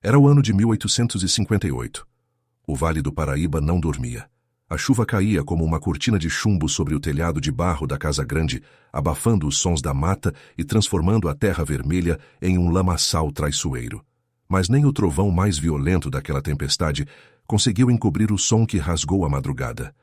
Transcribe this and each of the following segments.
Era o ano de 1858. O Vale do Paraíba não dormia. A chuva caía como uma cortina de chumbo sobre o telhado de barro da Casa Grande, abafando os sons da mata e transformando a terra vermelha em um lamaçal traiçoeiro. Mas nem o trovão mais violento daquela tempestade conseguiu encobrir o som que rasgou a madrugada.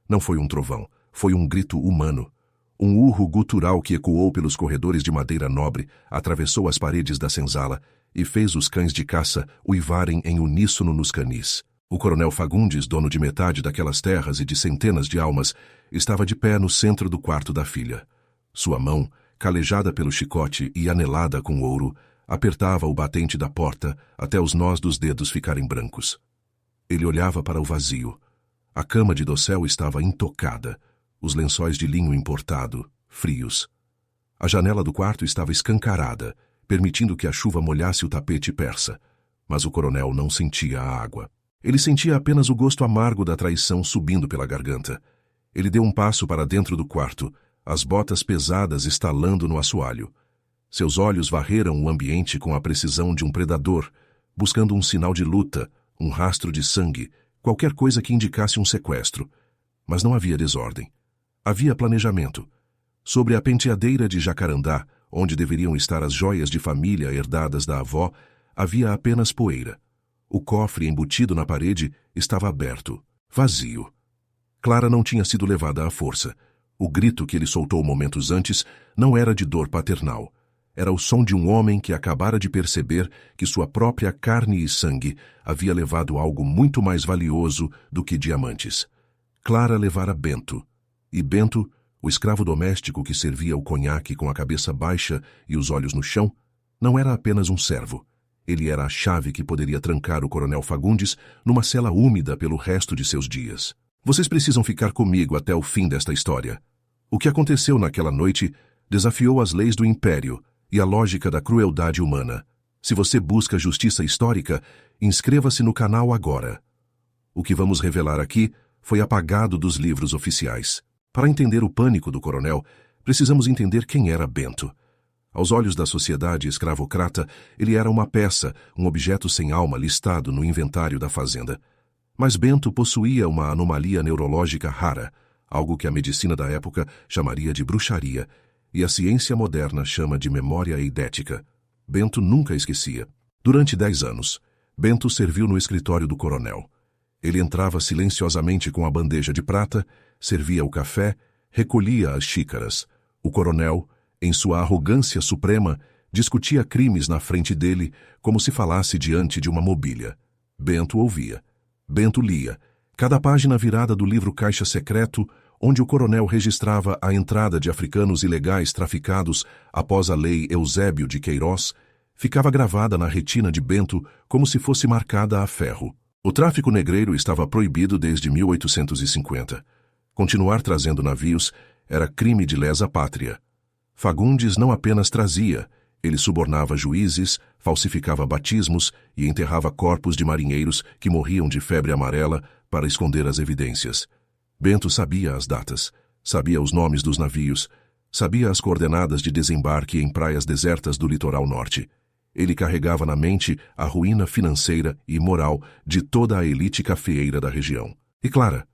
Não foi um trovão, foi um grito humano. Um urro gutural que ecoou pelos corredores de madeira nobre, atravessou as paredes da senzala e fez os cães de caça uivarem em uníssono nos canis. O coronel Fagundes, dono de metade daquelas terras e de centenas de almas, estava de pé no centro do quarto da filha. Sua mão, calejada pelo chicote e anelada com ouro, apertava o batente da porta até os nós dos dedos ficarem brancos. Ele olhava para o vazio. A cama de dossel estava intocada, os lençóis de linho importado, frios. A janela do quarto estava escancarada, permitindo que a chuva molhasse o tapete persa, mas o coronel não sentia a água. Ele sentia apenas o gosto amargo da traição subindo pela garganta. Ele deu um passo para dentro do quarto, as botas pesadas estalando no assoalho. Seus olhos varreram o ambiente com a precisão de um predador, buscando um sinal de luta, um rastro de sangue, qualquer coisa que indicasse um sequestro. Mas não havia desordem. Havia planejamento. Sobre a penteadeira de jacarandá, onde deveriam estar as joias de família herdadas da avó, havia apenas poeira. O cofre embutido na parede estava aberto, vazio. Clara não tinha sido levada à força. O grito que ele soltou momentos antes não era de dor paternal. Era o som de um homem que acabara de perceber que sua própria carne e sangue havia levado algo muito mais valioso do que diamantes. Clara levara Bento. E Bento, o escravo doméstico que servia o conhaque com a cabeça baixa e os olhos no chão, não era apenas um servo. Ele era a chave que poderia trancar o coronel Fagundes numa cela úmida pelo resto de seus dias. Vocês precisam ficar comigo até o fim desta história. O que aconteceu naquela noite desafiou as leis do Império e a lógica da crueldade humana. Se você busca justiça histórica, inscreva-se no canal agora. O que vamos revelar aqui foi apagado dos livros oficiais. Para entender o pânico do coronel, precisamos entender quem era Bento. Aos olhos da sociedade escravocrata, ele era uma peça, um objeto sem alma listado no inventário da fazenda. Mas Bento possuía uma anomalia neurológica rara, algo que a medicina da época chamaria de bruxaria, e a ciência moderna chama de memória eidética. Bento nunca esquecia. Durante 10 anos, Bento serviu no escritório do coronel. Ele entrava silenciosamente com a bandeja de prata, servia o café, recolhia as xícaras. O coronel, em sua arrogância suprema, discutia crimes na frente dele como se falasse diante de uma mobília. Bento ouvia. Bento lia. Cada página virada do livro Caixa Secreto, onde o coronel registrava a entrada de africanos ilegais traficados após a lei Eusébio de Queiroz, ficava gravada na retina de Bento como se fosse marcada a ferro. O tráfico negreiro estava proibido desde 1850. Continuar trazendo navios era crime de lesa pátria. Fagundes não apenas trazia, ele subornava juízes, falsificava batismos e enterrava corpos de marinheiros que morriam de febre amarela para esconder as evidências. Bento sabia as datas, sabia os nomes dos navios, sabia as coordenadas de desembarque em praias desertas do litoral norte. Ele carregava na mente a ruína financeira e moral de toda a elite cafeeira da região. E Clara,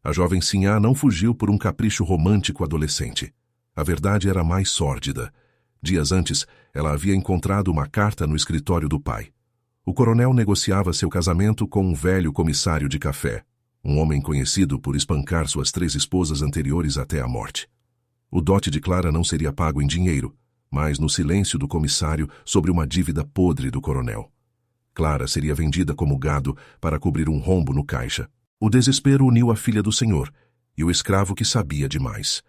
a jovem Sinhá não fugiu por um capricho romântico adolescente. A verdade era mais sórdida. Dias antes, ela havia encontrado uma carta no escritório do pai. O coronel negociava seu casamento com um velho comissário de café, um homem conhecido por espancar suas 3 esposas anteriores até a morte. O dote de Clara não seria pago em dinheiro, mas no silêncio do comissário sobre uma dívida podre do coronel. Clara seria vendida como gado para cobrir um rombo no caixa. O desespero uniu a filha do senhor e o escravo que sabia demais.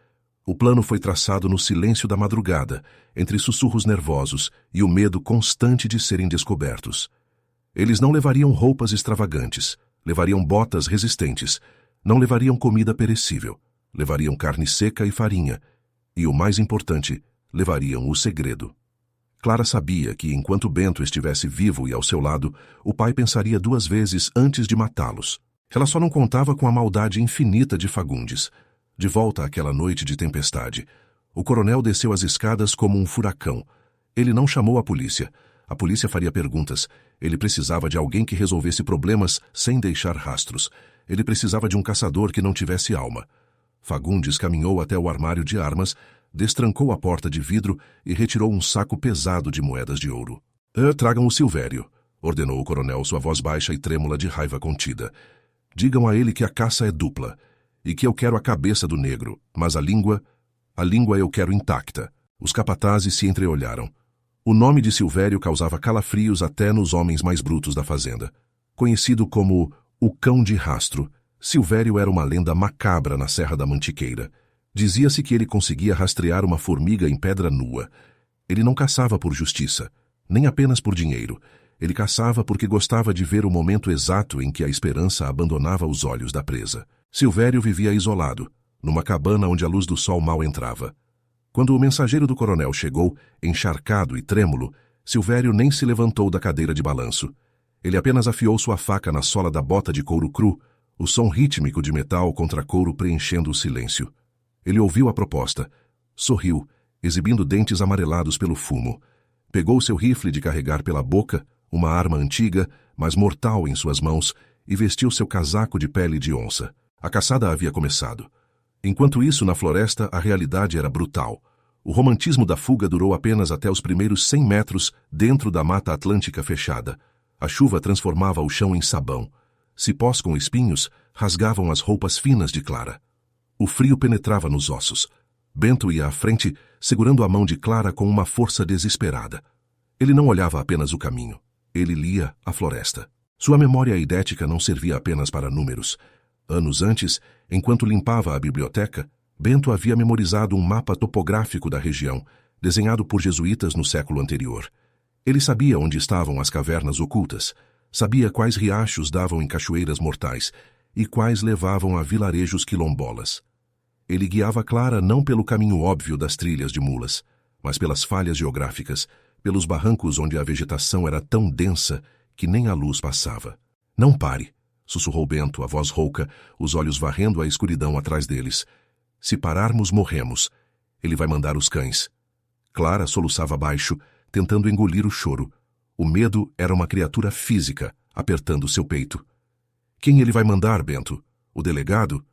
O plano foi traçado no silêncio da madrugada, entre sussurros nervosos e o medo constante de serem descobertos. Eles não levariam roupas extravagantes, levariam botas resistentes, não levariam comida perecível, levariam carne seca e farinha, e o mais importante, levariam o segredo. Clara sabia que, enquanto Bento estivesse vivo e ao seu lado, o pai pensaria 2 vezes antes de matá-los. Ela só não contava com a maldade infinita de Fagundes. De volta àquela noite de tempestade, o coronel desceu as escadas como um furacão. Ele não chamou a polícia. A polícia faria perguntas. Ele precisava de alguém que resolvesse problemas sem deixar rastros. Ele precisava de um caçador que não tivesse alma. Fagundes caminhou até o armário de armas, destrancou a porta de vidro e retirou um saco pesado de moedas de ouro. Tragam o Silvério, ordenou o coronel, sua voz baixa e trêmula de raiva contida. Digam a ele que a caça é dupla, e que eu quero a cabeça do negro, mas a língua eu quero intacta. Os capatazes se entreolharam. O nome de Silvério causava calafrios até nos homens mais brutos da fazenda. Conhecido como o Cão de Rastro, Silvério era uma lenda macabra na Serra da Mantiqueira. Dizia-se que ele conseguia rastrear uma formiga em pedra nua. Ele não caçava por justiça, nem apenas por dinheiro. Ele caçava porque gostava de ver o momento exato em que a esperança abandonava os olhos da presa. Silvério vivia isolado, numa cabana onde a luz do sol mal entrava. Quando o mensageiro do coronel chegou, encharcado e trêmulo, Silvério nem se levantou da cadeira de balanço. Ele apenas afiou sua faca na sola da bota de couro cru, o som rítmico de metal contra couro preenchendo o silêncio. Ele ouviu a proposta, sorriu, exibindo dentes amarelados pelo fumo. Pegou seu rifle de carregar pela boca, uma arma antiga, mas mortal em suas mãos, e vestiu seu casaco de pele de onça. A caçada havia começado. Enquanto isso, na floresta, a realidade era brutal. O romantismo da fuga durou apenas até os primeiros 100 metros dentro da Mata Atlântica fechada. A chuva transformava o chão em sabão. Cipós com espinhos rasgavam as roupas finas de Clara. O frio penetrava nos ossos. Bento ia à frente, segurando a mão de Clara com uma força desesperada. Ele não olhava apenas o caminho. Ele lia a floresta. Sua memória eidética não servia apenas para números. Anos antes, enquanto limpava a biblioteca, Bento havia memorizado um mapa topográfico da região, desenhado por jesuítas no século anterior. Ele sabia onde estavam as cavernas ocultas, sabia quais riachos davam em cachoeiras mortais e quais levavam a vilarejos quilombolas. Ele guiava Clara não pelo caminho óbvio das trilhas de mulas, mas pelas falhas geográficas, pelos barrancos onde a vegetação era tão densa que nem a luz passava. Não pare, sussurrou Bento, a voz rouca, os olhos varrendo a escuridão atrás deles. Se pararmos, morremos. Ele vai mandar os cães. Clara soluçava baixo, tentando engolir o choro. O medo era uma criatura física, apertando seu peito. Quem ele vai mandar, Bento? O delegado?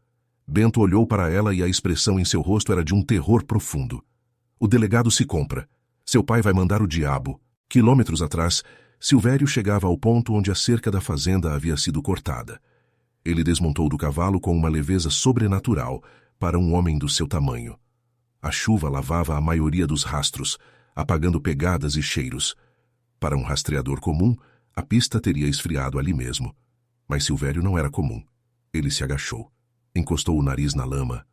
Bento olhou para ela e a expressão em seu rosto era de um terror profundo. O delegado se compra. Seu pai vai mandar o diabo. Quilômetros atrás, Silvério chegava ao ponto onde a cerca da fazenda havia sido cortada. Ele desmontou do cavalo com uma leveza sobrenatural para um homem do seu tamanho. A chuva lavava a maioria dos rastros, apagando pegadas e cheiros. Para um rastreador comum, a pista teria esfriado ali mesmo. Mas Silvério não era comum. Ele se agachou, encostou o nariz na lama,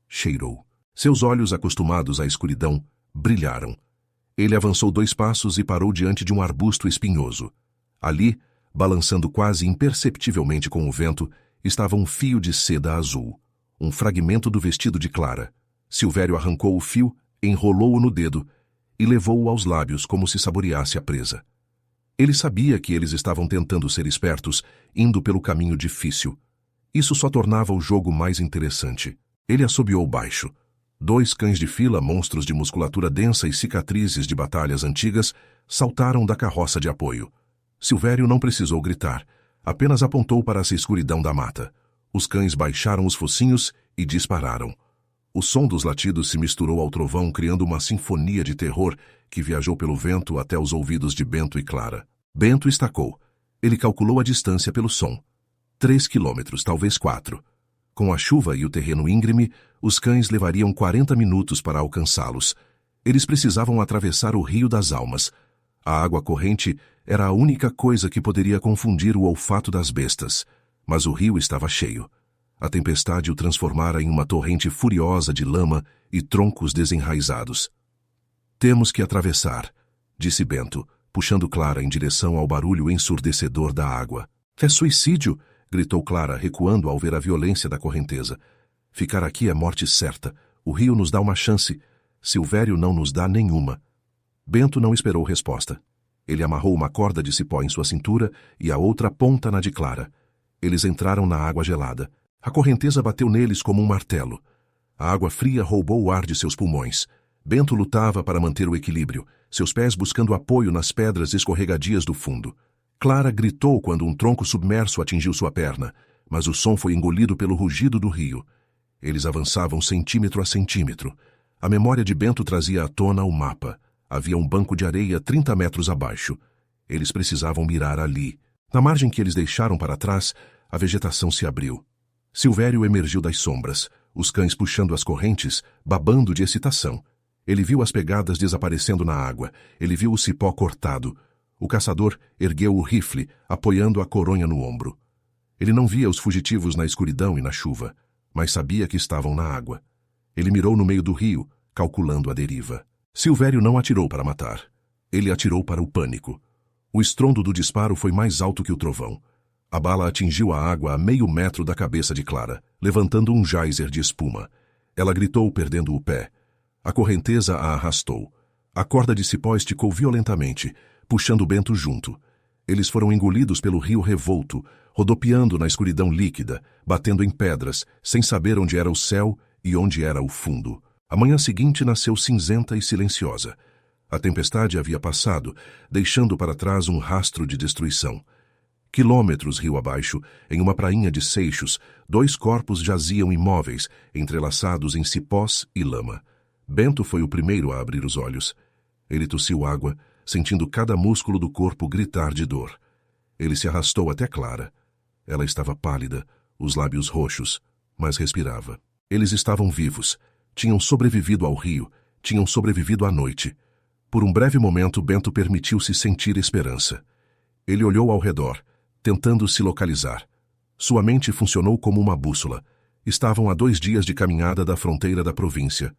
cheirou. Seus olhos, acostumados à escuridão, brilharam. Ele avançou 2 passos e parou diante de um arbusto espinhoso. Ali, balançando quase imperceptivelmente com o vento, estava um fio de seda azul, um fragmento do vestido de Clara. Silvério arrancou o fio, enrolou-o no dedo e levou-o aos lábios como se saboreasse a presa. Ele sabia que eles estavam tentando ser espertos, indo pelo caminho difícil. Isso só tornava o jogo mais interessante. Ele assobiou baixo. 2 cães de fila, monstros de musculatura densa e cicatrizes de batalhas antigas, saltaram da carroça de apoio. Silvério não precisou gritar, apenas apontou para essa escuridão da mata. Os cães baixaram os focinhos e dispararam. O som dos latidos se misturou ao trovão, criando uma sinfonia de terror que viajou pelo vento até os ouvidos de Bento e Clara. Bento estacou. Ele calculou a distância pelo som. 3 quilômetros, talvez 4. Com a chuva e o terreno íngreme, os cães levariam 40 minutos para alcançá-los. Eles precisavam atravessar o Rio das Almas. A água corrente era a única coisa que poderia confundir o olfato das bestas, mas o rio estava cheio. A tempestade o transformara em uma torrente furiosa de lama e troncos desenraizados. Temos que atravessar, disse Bento, puxando Clara em direção ao barulho ensurdecedor da água. É suicídio, gritou Clara, recuando ao ver a violência da correnteza. Ficar aqui é morte certa. O rio nos dá uma chance. Silvério não nos dá nenhuma. Bento não esperou resposta. Ele amarrou uma corda de cipó em sua cintura e a outra ponta na de Clara. Eles entraram na água gelada. A correnteza bateu neles como um martelo. A água fria roubou o ar de seus pulmões. Bento lutava para manter o equilíbrio, seus pés buscando apoio nas pedras escorregadias do fundo. Clara gritou quando um tronco submerso atingiu sua perna, mas o som foi engolido pelo rugido do rio. Eles avançavam centímetro a centímetro. A memória de Bento trazia à tona o mapa. Havia um banco de areia 30 metros abaixo. Eles precisavam mirar ali. Na margem que eles deixaram para trás, a vegetação se abriu. Silvério emergiu das sombras, os cães puxando as correntes, babando de excitação. Ele viu as pegadas desaparecendo na água. Ele viu o cipó cortado. O caçador ergueu o rifle, apoiando a coronha no ombro. Ele não via os fugitivos na escuridão e na chuva, mas sabia que estavam na água. Ele mirou no meio do rio, calculando a deriva. Silvério não atirou para matar. Ele atirou para o pânico. O estrondo do disparo foi mais alto que o trovão. A bala atingiu a água a meio metro da cabeça de Clara, levantando um geyser de espuma. Ela gritou, perdendo o pé. A correnteza a arrastou. A corda de cipó esticou violentamente, puxando Bento junto. Eles foram engolidos pelo rio revolto, rodopiando na escuridão líquida, batendo em pedras, sem saber onde era o céu e onde era o fundo. A manhã seguinte nasceu cinzenta e silenciosa. A tempestade havia passado, deixando para trás um rastro de destruição. Quilômetros rio abaixo, em uma prainha de seixos, 2 corpos jaziam imóveis, entrelaçados em cipós e lama. Bento foi o primeiro a abrir os olhos. Ele tossiu água, sentindo cada músculo do corpo gritar de dor. Ele se arrastou até Clara. Ela estava pálida, os lábios roxos, mas respirava. Eles estavam vivos. Tinham sobrevivido ao rio, tinham sobrevivido à noite. Por um breve momento, Bento permitiu-se sentir esperança. Ele olhou ao redor, tentando se localizar. Sua mente funcionou como uma bússola. Estavam a 2 dias de caminhada da fronteira da província.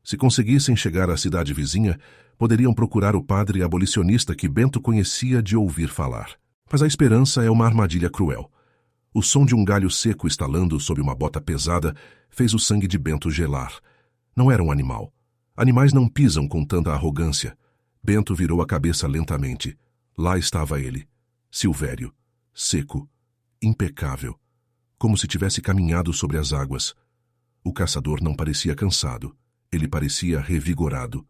Se conseguissem chegar à cidade vizinha, poderiam procurar o padre abolicionista que Bento conhecia de ouvir falar. Mas a esperança é uma armadilha cruel. O som de um galho seco estalando sob uma bota pesada fez o sangue de Bento gelar. Não era um animal. Animais não pisam com tanta arrogância. Bento virou a cabeça lentamente. Lá estava ele, Silvério, seco, impecável, como se tivesse caminhado sobre as águas. O caçador não parecia cansado. Ele parecia revigorado.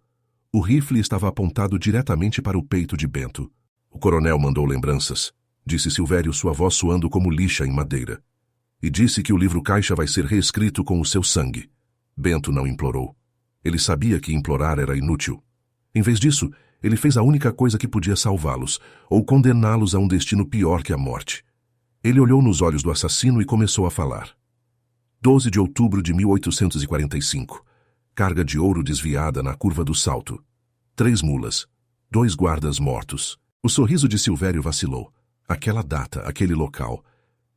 O rifle estava apontado diretamente para o peito de Bento. O coronel mandou lembranças, disse Silvério, sua voz soando como lixa em madeira. E disse que o livro-caixa vai ser reescrito com o seu sangue. Bento não implorou. Ele sabia que implorar era inútil. Em vez disso, ele fez a única coisa que podia salvá-los, ou condená-los a um destino pior que a morte. Ele olhou nos olhos do assassino e começou a falar. 12 de outubro de 1845. Carga de ouro desviada na curva do Salto. 3 mulas. 2 guardas mortos. O sorriso de Silvério vacilou. Aquela data, aquele local.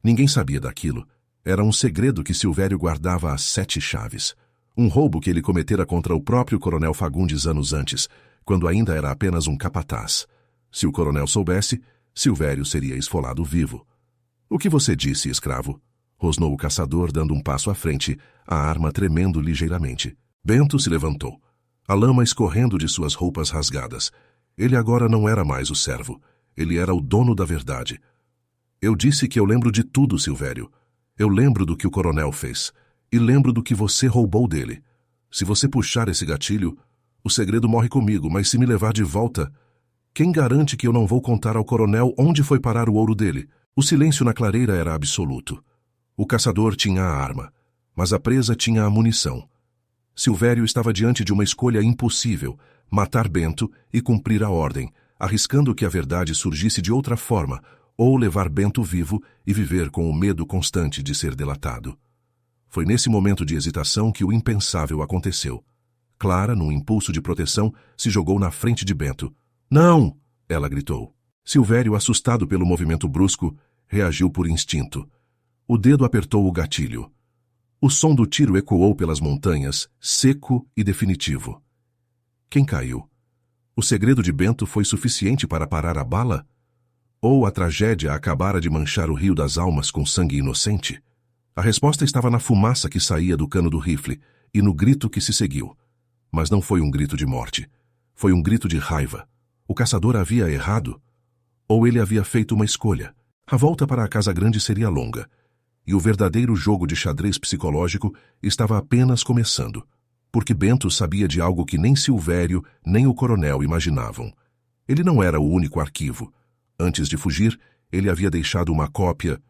Ninguém sabia daquilo. Era um segredo que Silvério guardava às 7 chaves. Um roubo que ele cometera contra o próprio coronel Fagundes anos antes, quando ainda era apenas um capataz. Se o coronel soubesse, Silvério seria esfolado vivo. O que você disse, escravo? Rosnou o caçador, dando um passo à frente, a arma tremendo ligeiramente. Bento se levantou, a lama escorrendo de suas roupas rasgadas. Ele agora não era mais o servo. Ele era o dono da verdade. Eu disse que eu lembro de tudo, Silvério. Eu lembro do que o coronel fez. E lembro do que você roubou dele. Se você puxar esse gatilho, o segredo morre comigo, mas se me levar de volta, quem garante que eu não vou contar ao coronel onde foi parar o ouro dele? O silêncio na clareira era absoluto. O caçador tinha a arma, mas a presa tinha a munição. Silvério estava diante de uma escolha impossível, matar Bento e cumprir a ordem, arriscando que a verdade surgisse de outra forma, ou levar Bento vivo e viver com o medo constante de ser delatado. Foi nesse momento de hesitação que o impensável aconteceu. Clara, num impulso de proteção, se jogou na frente de Bento. "Não!" ela gritou. Silvério, assustado pelo movimento brusco, reagiu por instinto. O dedo apertou o gatilho. O som do tiro ecoou pelas montanhas, seco e definitivo. Quem caiu? O segredo de Bento foi suficiente para parar a bala? Ou a tragédia acabara de manchar o rio das almas com sangue inocente? A resposta estava na fumaça que saía do cano do rifle e no grito que se seguiu. Mas não foi um grito de morte. Foi um grito de raiva. O caçador havia errado? Ou ele havia feito uma escolha? A volta para a Casa Grande seria longa. E o verdadeiro jogo de xadrez psicológico estava apenas começando. Porque Bento sabia de algo que nem Silvério nem o coronel imaginavam. Ele não era o único arquivo. Antes de fugir, ele havia deixado uma cópia.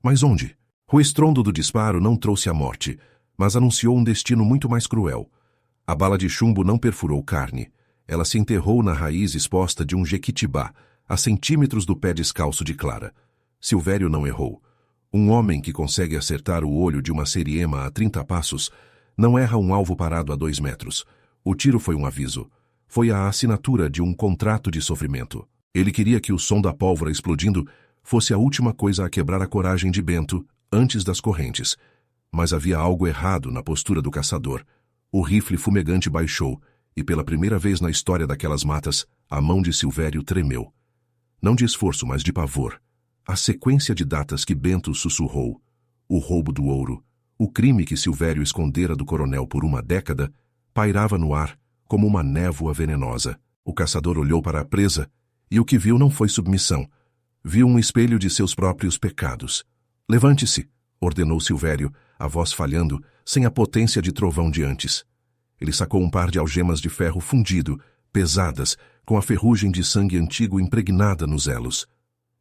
Mas onde? O estrondo do disparo não trouxe a morte, mas anunciou um destino muito mais cruel. A bala de chumbo não perfurou carne. Ela se enterrou na raiz exposta de um jequitibá, a centímetros do pé descalço de Clara. Silvério não errou. Um homem que consegue acertar o olho de uma seriema a 30 passos não erra um alvo parado a 2 metros. O tiro foi um aviso. Foi a assinatura de um contrato de sofrimento. Ele queria que o som da pólvora explodindo fosse a última coisa a quebrar a coragem de Bento antes das correntes. Mas havia algo errado na postura do caçador. O rifle fumegante baixou, e pela primeira vez na história daquelas matas, a mão de Silvério tremeu. Não de esforço, mas de pavor. A sequência de datas que Bento sussurrou, o roubo do ouro, o crime que Silvério escondera do coronel por uma década, pairava no ar como uma névoa venenosa. O caçador olhou para a presa, e o que viu não foi submissão. Viu um espelho de seus próprios pecados. Levante-se, ordenou Silvério, a voz falhando, sem a potência de trovão de antes. Ele sacou um par de algemas de ferro fundido, pesadas, com a ferrugem de sangue antigo impregnada nos elos.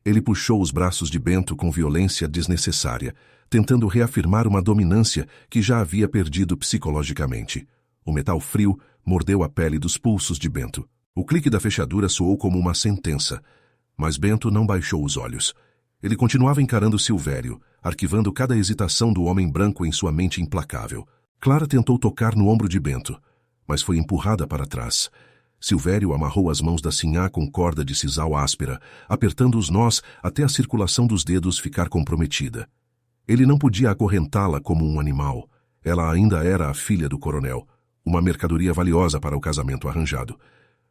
Ele puxou os braços de Bento com violência desnecessária, tentando reafirmar uma dominância que já havia perdido psicologicamente. O metal frio mordeu a pele dos pulsos de Bento. O clique da fechadura soou como uma sentença, mas Bento não baixou os olhos. Ele continuava encarando Silvério, arquivando cada hesitação do homem branco em sua mente implacável. Clara tentou tocar no ombro de Bento, mas foi empurrada para trás. Silvério amarrou as mãos da sinhá com corda de sisal áspera, apertando os nós até a circulação dos dedos ficar comprometida. Ele não podia acorrentá-la como um animal. Ela ainda era a filha do coronel, uma mercadoria valiosa para o casamento arranjado.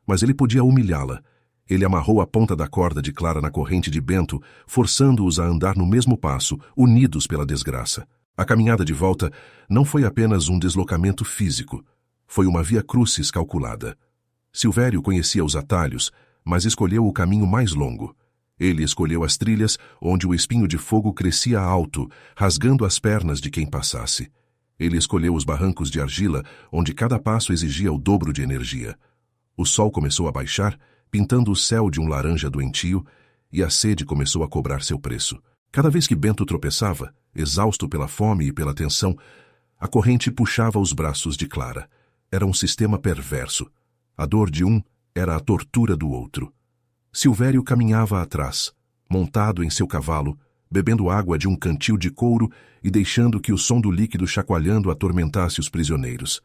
Mas ele podia humilhá-la. Ele amarrou a ponta da corda de Clara na corrente de Bento, forçando-os a andar no mesmo passo, unidos pela desgraça. A caminhada de volta não foi apenas um deslocamento físico. Foi uma via crucis calculada. Silvério conhecia os atalhos, mas escolheu o caminho mais longo. Ele escolheu as trilhas onde o espinho de fogo crescia alto, rasgando as pernas de quem passasse. Ele escolheu os barrancos de argila, onde cada passo exigia o dobro de energia. O sol começou a baixar, pintando o céu de um laranja doentio, e a sede começou a cobrar seu preço. Cada vez que Bento tropeçava, exausto pela fome e pela tensão, a corrente puxava os braços de Clara. Era um sistema perverso. A dor de um era a tortura do outro. Silvério caminhava atrás, montado em seu cavalo, bebendo água de um cantil de couro e deixando que o som do líquido chacoalhando atormentasse os prisioneiros.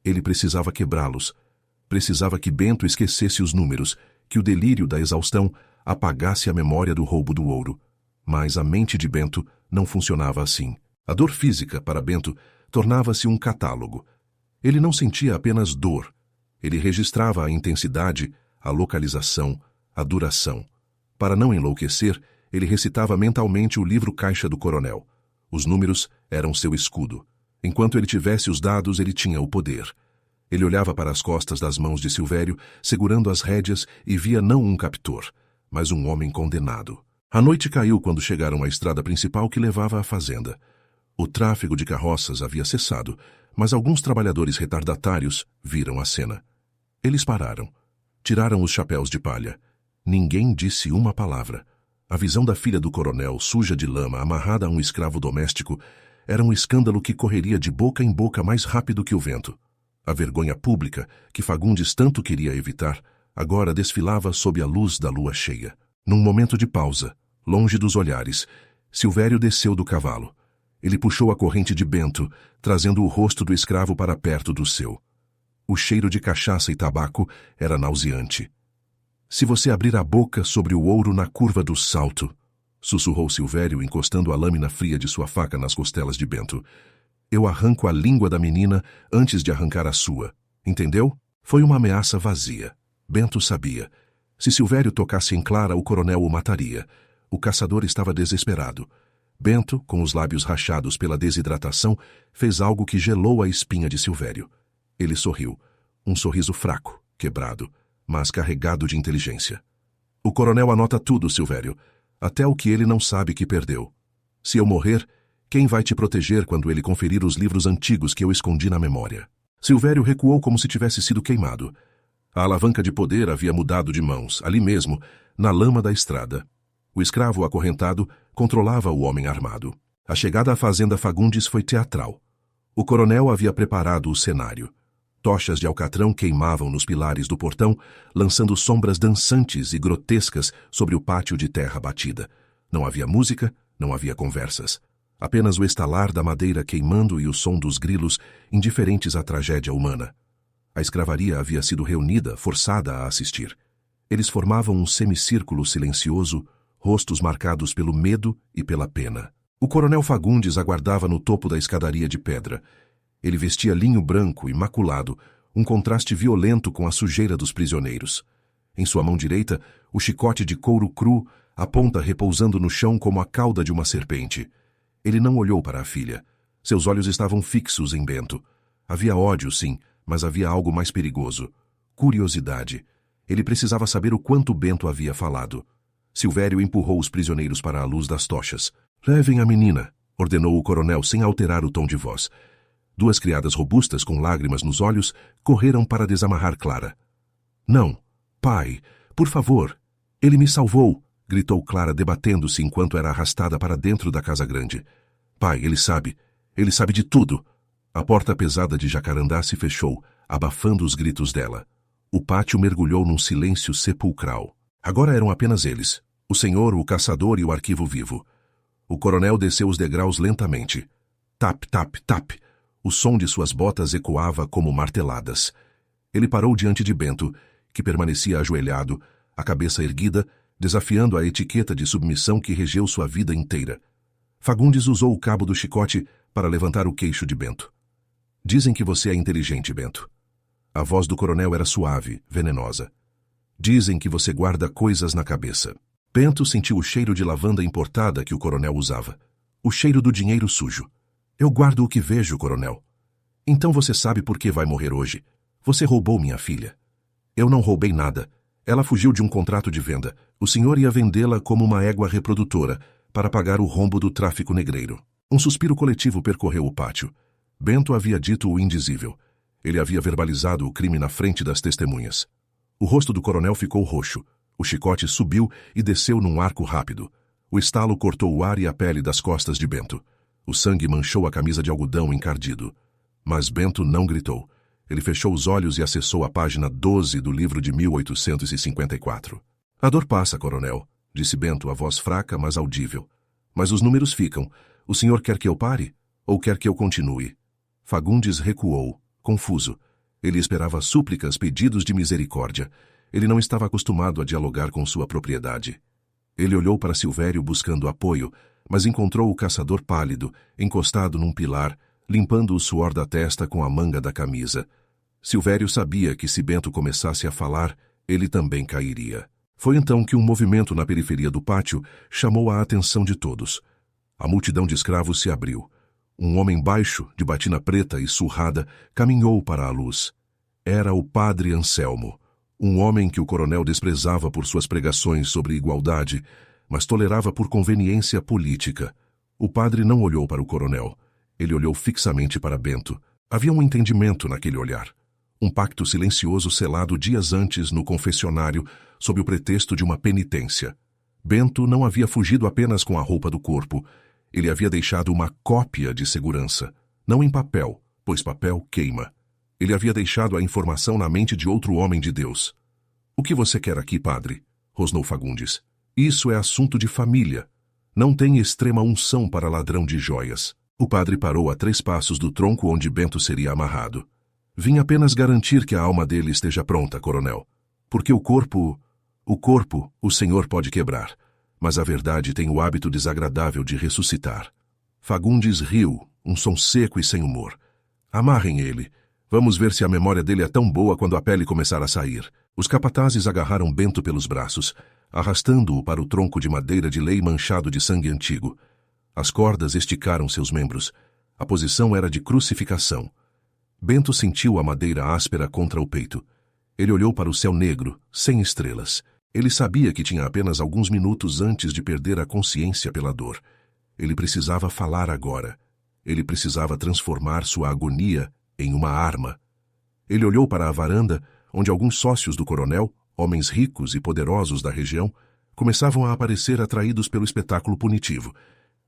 Ele precisava quebrá-los. Precisava que Bento esquecesse os números, que o delírio da exaustão apagasse a memória do roubo do ouro. Mas a mente de Bento não funcionava assim. A dor física, para Bento, tornava-se um catálogo. Ele não sentia apenas dor. Ele registrava a intensidade, a localização, a duração. Para não enlouquecer, ele recitava mentalmente o livro-caixa do coronel. Os números eram seu escudo. Enquanto ele tivesse os dados, ele tinha o poder. Ele olhava para as costas das mãos de Silvério, segurando as rédeas, e via não um captor, mas um homem condenado. A noite caiu quando chegaram à estrada principal que levava à fazenda. O tráfego de carroças havia cessado, mas alguns trabalhadores retardatários viram a cena. Eles pararam. Tiraram os chapéus de palha. Ninguém disse uma palavra. A visão da filha do coronel, suja de lama, amarrada a um escravo doméstico, era um escândalo que correria de boca em boca mais rápido que o vento. A vergonha pública, que Fagundes tanto queria evitar, agora desfilava sob a luz da lua cheia. Num momento de pausa, longe dos olhares, Silvério desceu do cavalo. Ele puxou a corrente de Bento, trazendo o rosto do escravo para perto do seu. O cheiro de cachaça e tabaco era nauseante. Se você abrir a boca sobre o ouro na curva do salto, sussurrou Silvério, encostando a lâmina fria de sua faca nas costelas de Bento, eu arranco a língua da menina antes de arrancar a sua. Entendeu? Foi uma ameaça vazia. Bento sabia. Se Silvério tocasse em Clara, o coronel o mataria. O caçador estava desesperado. Bento, com os lábios rachados pela desidratação, fez algo que gelou a espinha de Silvério. Ele sorriu. Um sorriso fraco, quebrado, mas carregado de inteligência. O coronel anota tudo, Silvério. Até o que ele não sabe que perdeu. Se eu morrer, quem vai te proteger quando ele conferir os livros antigos que eu escondi na memória? Silvério recuou como se tivesse sido queimado. A alavanca de poder havia mudado de mãos, ali mesmo, na lama da estrada. O escravo acorrentado controlava o homem armado. A chegada à fazenda Fagundes foi teatral. O coronel havia preparado o cenário. Tochas de alcatrão queimavam nos pilares do portão, lançando sombras dançantes e grotescas sobre o pátio de terra batida. Não havia música, não havia conversas. Apenas o estalar da madeira queimando e o som dos grilos, indiferentes à tragédia humana. A escravaria havia sido reunida, forçada a assistir. Eles formavam um semicírculo silencioso, rostos marcados pelo medo e pela pena. O coronel Fagundes aguardava no topo da escadaria de pedra. Ele vestia linho branco, imaculado, um contraste violento com a sujeira dos prisioneiros. Em sua mão direita, o chicote de couro cru, a ponta repousando no chão como a cauda de uma serpente. Ele não olhou para a filha. Seus olhos estavam fixos em Bento. Havia ódio, sim, mas havia algo mais perigoso. Curiosidade. Ele precisava saber o quanto Bento havia falado. Silvério empurrou os prisioneiros para a luz das tochas. "Levem a menina", ordenou o coronel sem alterar o tom de voz. Duas criadas robustas com lágrimas nos olhos correram para desamarrar Clara. "Não, pai, por favor. Ele me salvou", gritou Clara debatendo-se enquanto era arrastada para dentro da casa grande. "Pai, ele sabe de tudo." A porta pesada de jacarandá se fechou, abafando os gritos dela. O pátio mergulhou num silêncio sepulcral. Agora eram apenas eles, o senhor, o caçador e o arquivo vivo. O coronel desceu os degraus lentamente. Tap, tap, tap. O som de suas botas ecoava como marteladas. Ele parou diante de Bento, que permanecia ajoelhado, a cabeça erguida, desafiando a etiqueta de submissão que regeu sua vida inteira. Fagundes usou o cabo do chicote para levantar o queixo de Bento. "Dizem que você é inteligente, Bento." A voz do coronel era suave, venenosa. "Dizem que você guarda coisas na cabeça." Bento sentiu o cheiro de lavanda importada que o coronel usava. O cheiro do dinheiro sujo. "Eu guardo o que vejo, coronel." "Então você sabe por que vai morrer hoje. Você roubou minha filha." "Eu não roubei nada. Ela fugiu de um contrato de venda. O senhor ia vendê-la como uma égua reprodutora, para pagar o rombo do tráfico negreiro." Um suspiro coletivo percorreu o pátio. Bento havia dito o indizível. Ele havia verbalizado o crime na frente das testemunhas. O rosto do coronel ficou roxo. O chicote subiu e desceu num arco rápido. O estalo cortou o ar e a pele das costas de Bento. O sangue manchou a camisa de algodão encardido. Mas Bento não gritou. Ele fechou os olhos e acessou a página 12 do livro de 1854. "A dor passa, coronel", disse Bento, a voz fraca, mas audível. "Mas os números ficam. O senhor quer que eu pare? Ou quer que eu continue?" Fagundes recuou, confuso. Ele esperava súplicas, pedidos de misericórdia. Ele não estava acostumado a dialogar com sua propriedade. Ele olhou para Silvério buscando apoio, mas encontrou o caçador pálido, encostado num pilar, limpando o suor da testa com a manga da camisa. Silvério sabia que se Bento começasse a falar, ele também cairia. Foi então que um movimento na periferia do pátio chamou a atenção de todos. A multidão de escravos se abriu. Um homem baixo, de batina preta e surrada, caminhou para a luz. Era o padre Anselmo, um homem que o coronel desprezava por suas pregações sobre igualdade, mas tolerava por conveniência política. O padre não olhou para o coronel. Ele olhou fixamente para Bento. Havia um entendimento naquele olhar. Um pacto silencioso selado dias antes no confessionário, sob o pretexto de uma penitência. Bento não havia fugido apenas com a roupa do corpo. Ele havia deixado uma cópia de segurança, não em papel, pois papel queima. Ele havia deixado a informação na mente de outro homem de Deus. "O que você quer aqui, padre?" rosnou Fagundes. "Isso é assunto de família. Não tem extrema unção para ladrão de joias." O padre parou a 3 passos do tronco onde Bento seria amarrado. "Vim apenas garantir que a alma dele esteja pronta, coronel. Porque o corpo, o senhor pode quebrar. Mas a verdade tem o hábito desagradável de ressuscitar." Fagundes riu, um som seco e sem humor. "Amarrem ele. Vamos ver se a memória dele é tão boa quando a pele começar a sair." Os capatazes agarraram Bento pelos braços, arrastando-o para o tronco de madeira de lei manchado de sangue antigo. As cordas esticaram seus membros. A posição era de crucificação. Bento sentiu a madeira áspera contra o peito. Ele olhou para o céu negro, sem estrelas. Ele sabia que tinha apenas alguns minutos antes de perder a consciência pela dor. Ele precisava falar agora. Ele precisava transformar sua agonia em uma arma. Ele olhou para a varanda, onde alguns sócios do coronel, homens ricos e poderosos da região, começavam a aparecer atraídos pelo espetáculo punitivo.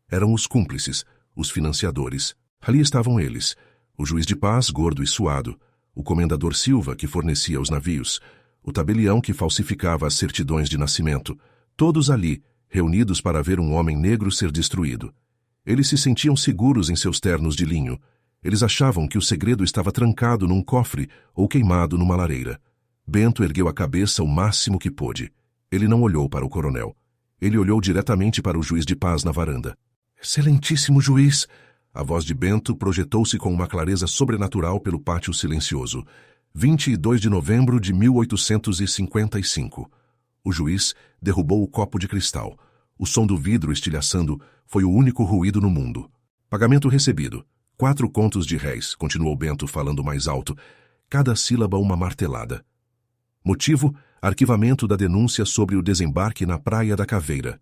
Eram os cúmplices, os financiadores. Ali estavam eles, o juiz de paz, gordo e suado, o comendador Silva, que fornecia os navios, o tabelião que falsificava as certidões de nascimento, todos ali, reunidos para ver um homem negro ser destruído. Eles se sentiam seguros em seus ternos de linho. Eles achavam que o segredo estava trancado num cofre ou queimado numa lareira. Bento ergueu a cabeça o máximo que pôde. Ele não olhou para o coronel. Ele olhou diretamente para o juiz de paz na varanda. Excelentíssimo juiz! A voz de Bento projetou-se com uma clareza sobrenatural pelo pátio silencioso. 22 de novembro de 1855. O juiz derrubou o copo de cristal. O som do vidro estilhaçando foi o único ruído no mundo. Pagamento recebido. 4 contos de réis, continuou Bento falando mais alto. Cada sílaba uma martelada. Motivo: arquivamento da denúncia sobre o desembarque na Praia da Caveira.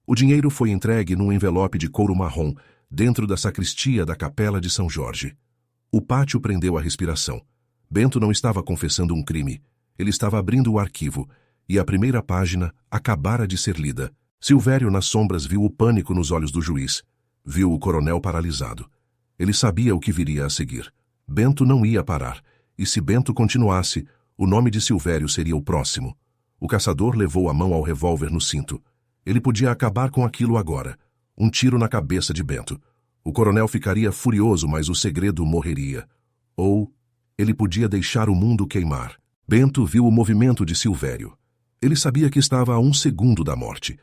O dinheiro foi entregue num envelope de couro marrom, dentro da sacristia da Capela de São Jorge. O pátio prendeu a respiração. Bento não estava confessando um crime. Ele estava abrindo o arquivo, e a primeira página acabara de ser lida. Silvério, nas sombras, viu o pânico nos olhos do juiz. Viu o coronel paralisado. Ele sabia o que viria a seguir. Bento não ia parar, e se Bento continuasse, o nome de Silvério seria o próximo. O caçador levou a mão ao revólver no cinto. Ele podia acabar com aquilo agora. Um tiro na cabeça de Bento. O coronel ficaria furioso, mas o segredo morreria. Ou ele podia deixar o mundo queimar. Bento viu o movimento de Silvério. Ele sabia que estava a 1 segundo da morte.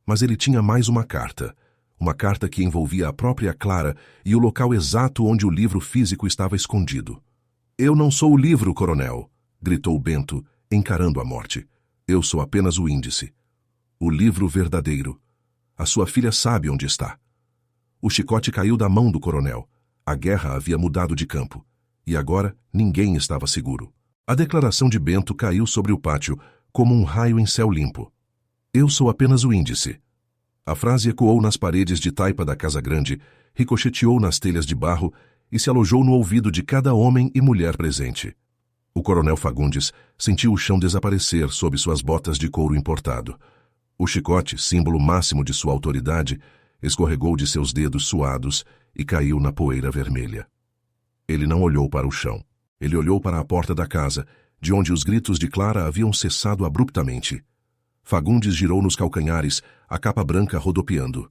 Mas ele tinha mais uma carta. Uma carta que envolvia a própria Clara e o local exato onde o livro físico estava escondido. Eu não sou o livro, coronel, gritou Bento, encarando a morte. Eu sou apenas o índice. O livro verdadeiro. A sua filha sabe onde está. O chicote caiu da mão do coronel. A guerra havia mudado de campo. E agora ninguém estava seguro. A declaração de Bento caiu sobre o pátio, como um raio em céu limpo. Eu sou apenas o índice. A frase ecoou nas paredes de taipa da Casa Grande, ricocheteou nas telhas de barro e se alojou no ouvido de cada homem e mulher presente. O coronel Fagundes sentiu o chão desaparecer sob suas botas de couro importado. O chicote, símbolo máximo de sua autoridade, escorregou de seus dedos suados e caiu na poeira vermelha. Ele não olhou para o chão. Ele olhou para a porta da casa, de onde os gritos de Clara haviam cessado abruptamente. Fagundes girou nos calcanhares, a capa branca rodopiando.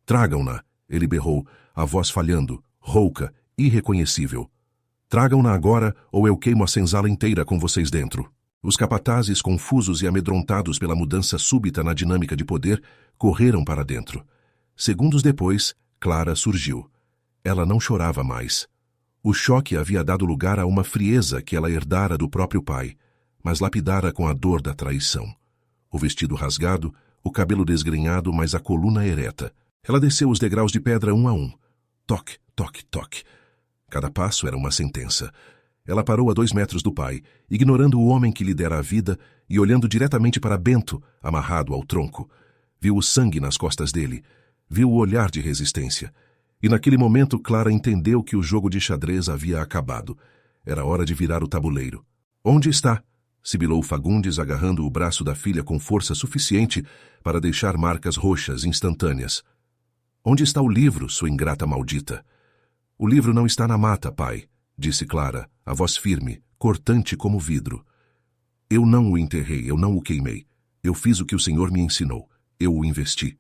Tragam-na, ele berrou, a voz falhando, rouca, irreconhecível. Tragam-na agora, ou eu queimo a senzala inteira com vocês dentro. Os capatazes, confusos e amedrontados pela mudança súbita na dinâmica de poder, correram para dentro. Segundos depois, Clara surgiu. Ela não chorava mais. O choque havia dado lugar a uma frieza que ela herdara do próprio pai, mas lapidara com a dor da traição. O vestido rasgado, o cabelo desgrenhado, mas a coluna ereta. Ela desceu os degraus de pedra um a um. Toque, toque, toque. Cada passo era uma sentença. Ela parou a 2 metros do pai, ignorando o homem que lhe dera a vida e olhando diretamente para Bento, amarrado ao tronco. Viu o sangue nas costas dele. Viu o olhar de resistência. E naquele momento Clara entendeu que o jogo de xadrez havia acabado. Era hora de virar o tabuleiro. Onde está? Sibilou Fagundes, agarrando o braço da filha com força suficiente para deixar marcas roxas instantâneas. Onde está o livro, sua ingrata maldita? O livro não está na mata, pai, disse Clara, a voz firme, cortante como vidro. Eu não o enterrei, eu não o queimei. Eu fiz o que o senhor me ensinou. Eu o investi.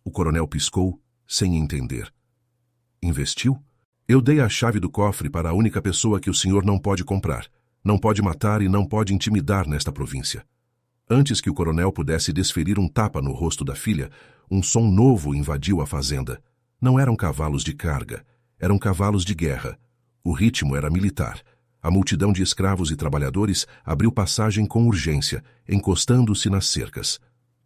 O coronel piscou, sem entender. Investiu? Eu dei a chave do cofre para a única pessoa que o senhor não pode comprar. Não pode matar e não pode intimidar nesta província. Antes que o coronel pudesse desferir um tapa no rosto da filha, um som novo invadiu a fazenda. Não eram cavalos de carga, eram cavalos de guerra. O ritmo era militar. A multidão de escravos e trabalhadores abriu passagem com urgência, encostando-se nas cercas.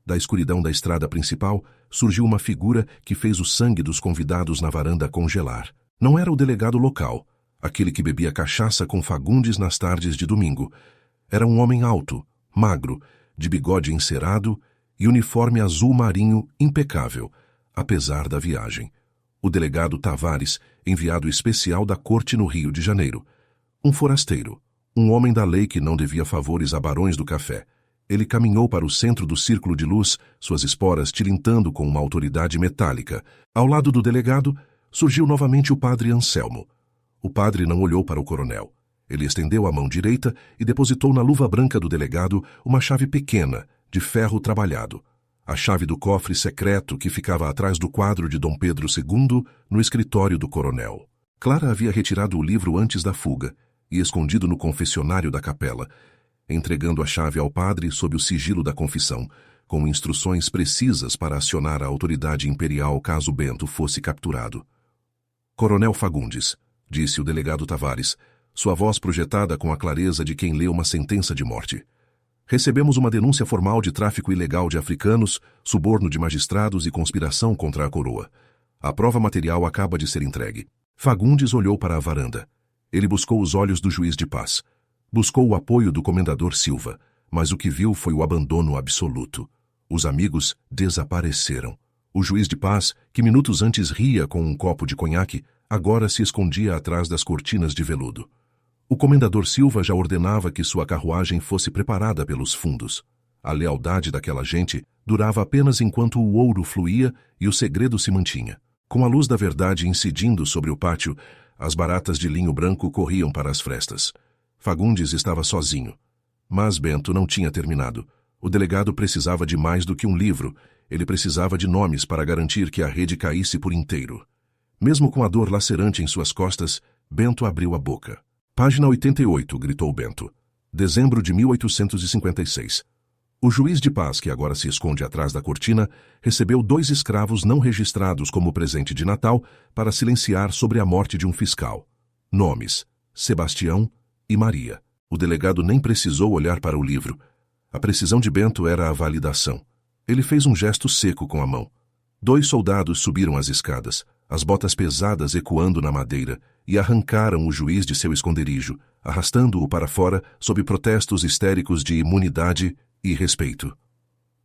Da escuridão da estrada principal, surgiu uma figura que fez o sangue dos convidados na varanda congelar. Não era o delegado local, aquele que bebia cachaça com Fagundes nas tardes de domingo. Era um homem alto, magro, de bigode encerado e uniforme azul marinho impecável, apesar da viagem. O delegado Tavares, enviado especial da corte no Rio de Janeiro. Um forasteiro, Um homem da lei que não devia favores a barões do café. Ele caminhou para o centro do círculo de luz, suas esporas tilintando com uma autoridade metálica. Ao lado do delegado, surgiu novamente o padre Anselmo. O padre não olhou para o coronel. Ele estendeu a mão direita e depositou na luva branca do delegado uma chave pequena, de ferro trabalhado. A chave do cofre secreto que ficava atrás do quadro de Dom Pedro II, no escritório do coronel. Clara havia retirado o livro antes da fuga e escondido no confessionário da capela, entregando a chave ao padre sob o sigilo da confissão, com instruções precisas para acionar a autoridade imperial caso Bento fosse capturado. Coronel Fagundes, disse o delegado Tavares, sua voz projetada com a clareza de quem lê uma sentença de morte. Recebemos uma denúncia formal de tráfico ilegal de africanos, suborno de magistrados e conspiração contra a coroa. A prova material acaba de ser entregue. Fagundes olhou para a varanda. Ele buscou os olhos do juiz de paz. Buscou o apoio do comendador Silva, mas o que viu foi o abandono absoluto. Os amigos desapareceram. O juiz de paz, que minutos antes ria com um copo de conhaque, agora se escondia atrás das cortinas de veludo. O comendador Silva já ordenava que sua carruagem fosse preparada pelos fundos. A lealdade daquela gente durava apenas enquanto o ouro fluía e o segredo se mantinha. Com a luz da verdade incidindo sobre o pátio, as baratas de linho branco corriam para as frestas. Fagundes estava sozinho. Mas Bento não tinha terminado. O delegado precisava de mais do que um livro. Ele precisava de nomes para garantir que a rede caísse por inteiro. Mesmo com a dor lacerante em suas costas, Bento abriu a boca. Página 88, gritou Bento. Dezembro de 1856. O juiz de paz, que agora se esconde atrás da cortina, recebeu 2 escravos não registrados como presente de Natal para silenciar sobre a morte de um fiscal. Nomes: Sebastião e Maria. O delegado nem precisou olhar para o livro. A precisão de Bento era a validação. Ele fez um gesto seco com a mão. 2 soldados subiram as escadas, as botas pesadas ecoando na madeira, e arrancaram o juiz de seu esconderijo, arrastando-o para fora sob protestos histéricos de imunidade e respeito.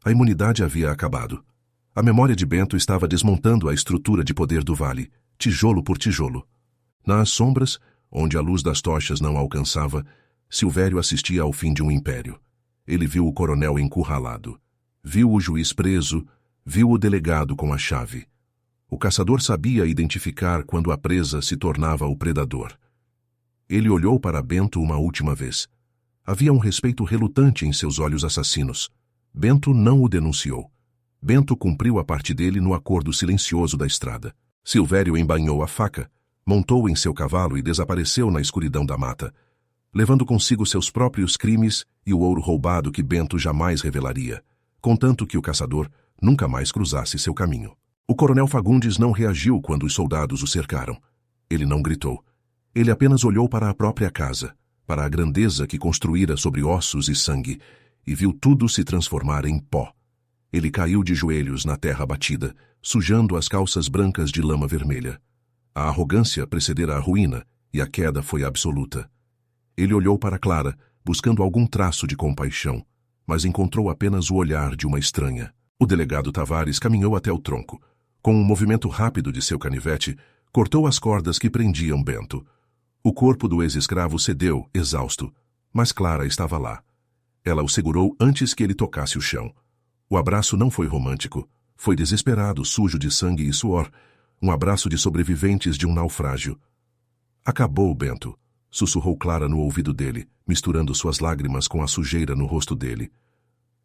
A imunidade havia acabado. A memória de Bento estava desmontando a estrutura de poder do vale, tijolo por tijolo. Nas sombras, onde a luz das tochas não alcançava, Silvério assistia ao fim de um império. Ele viu o coronel encurralado. Viu o juiz preso, viu o delegado com a chave. O caçador sabia identificar quando a presa se tornava o predador. Ele olhou para Bento uma última vez. Havia um respeito relutante em seus olhos assassinos. Bento não o denunciou. Bento cumpriu a parte dele no acordo silencioso da estrada. Silvério embainhou a faca, montou em seu cavalo e desapareceu na escuridão da mata, levando consigo seus próprios crimes e o ouro roubado que Bento jamais revelaria, contanto que o caçador nunca mais cruzasse seu caminho. O coronel Fagundes não reagiu quando os soldados o cercaram. Ele não gritou. Ele apenas olhou para a própria casa, para a grandeza que construíra sobre ossos e sangue, e viu tudo se transformar em pó. Ele caiu de joelhos na terra batida, sujando as calças brancas de lama vermelha. A arrogância precedera a ruína, e a queda foi absoluta. Ele olhou para Clara, buscando algum traço de compaixão, mas encontrou apenas o olhar de uma estranha. O delegado Tavares caminhou até o tronco. Com um movimento rápido de seu canivete, cortou as cordas que prendiam Bento. O corpo do ex-escravo cedeu, exausto, mas Clara estava lá. Ela o segurou antes que ele tocasse o chão. O abraço não foi romântico, foi desesperado, sujo de sangue e suor, um abraço de sobreviventes de um naufrágio. Acabou, Bento, sussurrou Clara no ouvido dele, misturando suas lágrimas com a sujeira no rosto dele.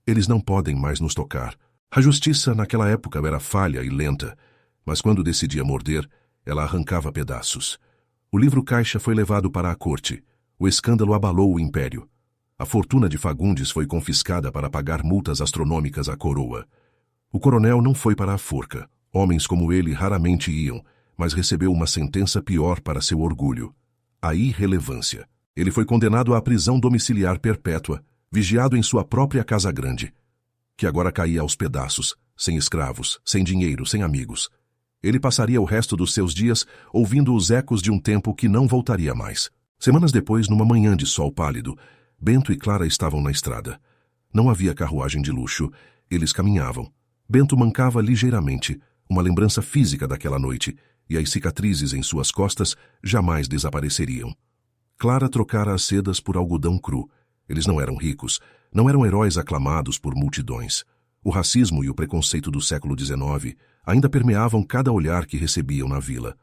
Eles não podem mais nos tocar. A justiça naquela época era falha e lenta, mas quando decidia morder, ela arrancava pedaços. O livro-caixa foi levado para a corte. O escândalo abalou o império. A fortuna de Fagundes foi confiscada para pagar multas astronômicas à coroa. O coronel não foi para a forca. Homens como ele raramente iam, mas recebeu uma sentença pior para seu orgulho: a irrelevância. Ele foi condenado à prisão domiciliar perpétua, vigiado em sua própria casa grande, que agora caía aos pedaços, sem escravos, sem dinheiro, sem amigos. Ele passaria o resto dos seus dias ouvindo os ecos de um tempo que não voltaria mais. Semanas depois, numa manhã de sol pálido, Bento e Clara estavam na estrada. Não havia carruagem de luxo. Eles caminhavam. Bento mancava ligeiramente, uma lembrança física daquela noite, e as cicatrizes em suas costas jamais desapareceriam. Clara trocara as sedas por algodão cru. Eles não eram ricos, não eram heróis aclamados por multidões. O racismo e o preconceito do século XIX ainda permeavam cada olhar que recebiam na vila.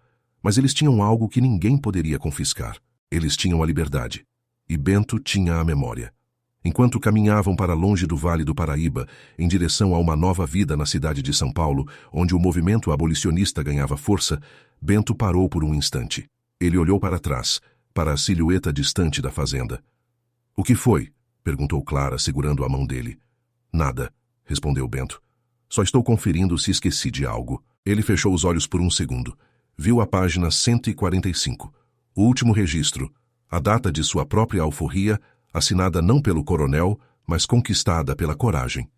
Mas eles tinham algo que ninguém poderia confiscar. Eles tinham a liberdade. E Bento tinha a memória. Enquanto caminhavam para longe do Vale do Paraíba, em direção a uma nova vida na cidade de São Paulo, onde o movimento abolicionista ganhava força, Bento parou por um instante. Ele olhou para trás, para a silhueta distante da fazenda. — O que foi? Perguntou Clara, segurando a mão dele. — Nada, respondeu Bento. Só estou conferindo se esqueci de algo. Ele fechou os olhos por um segundo. Viu a página 145. O último registro. A data de sua própria alforria, assinada não pelo coronel, mas conquistada pela coragem.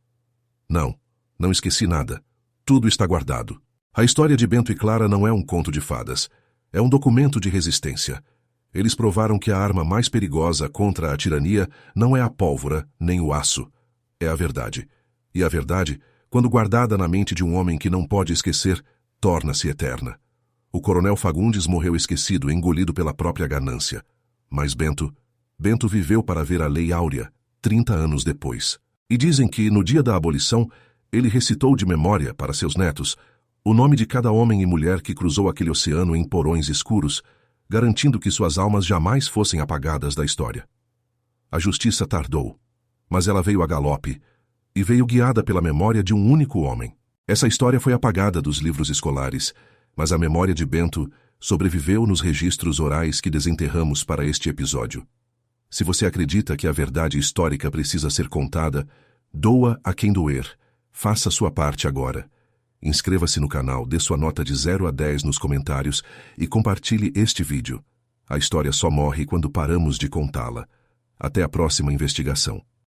Não esqueci nada. Tudo está guardado. A história de Bento e Clara não é um conto de fadas. É um documento de resistência. Eles provaram que a arma mais perigosa contra a tirania não é a pólvora nem o aço. É a verdade. E a verdade, quando guardada na mente de um homem que não pode esquecer, torna-se eterna. O coronel Fagundes morreu esquecido, engolido pela própria ganância. Mas Bento viveu para ver a Lei Áurea, 30 anos depois. E dizem que, no dia da abolição, ele recitou de memória, para seus netos, o nome de cada homem e mulher que cruzou aquele oceano em porões escuros, garantindo que suas almas jamais fossem apagadas da história. A justiça tardou, mas ela veio a galope, e veio guiada pela memória de um único homem. Essa história foi apagada dos livros escolares, mas a memória de Bento sobreviveu nos registros orais que desenterramos para este episódio. Se você acredita que a verdade histórica precisa ser contada, doa a quem doer. Faça sua parte agora. Inscreva-se no canal, dê sua nota de 0 a 10 nos comentários e compartilhe este vídeo. A história só morre quando paramos de contá-la. Até a próxima investigação.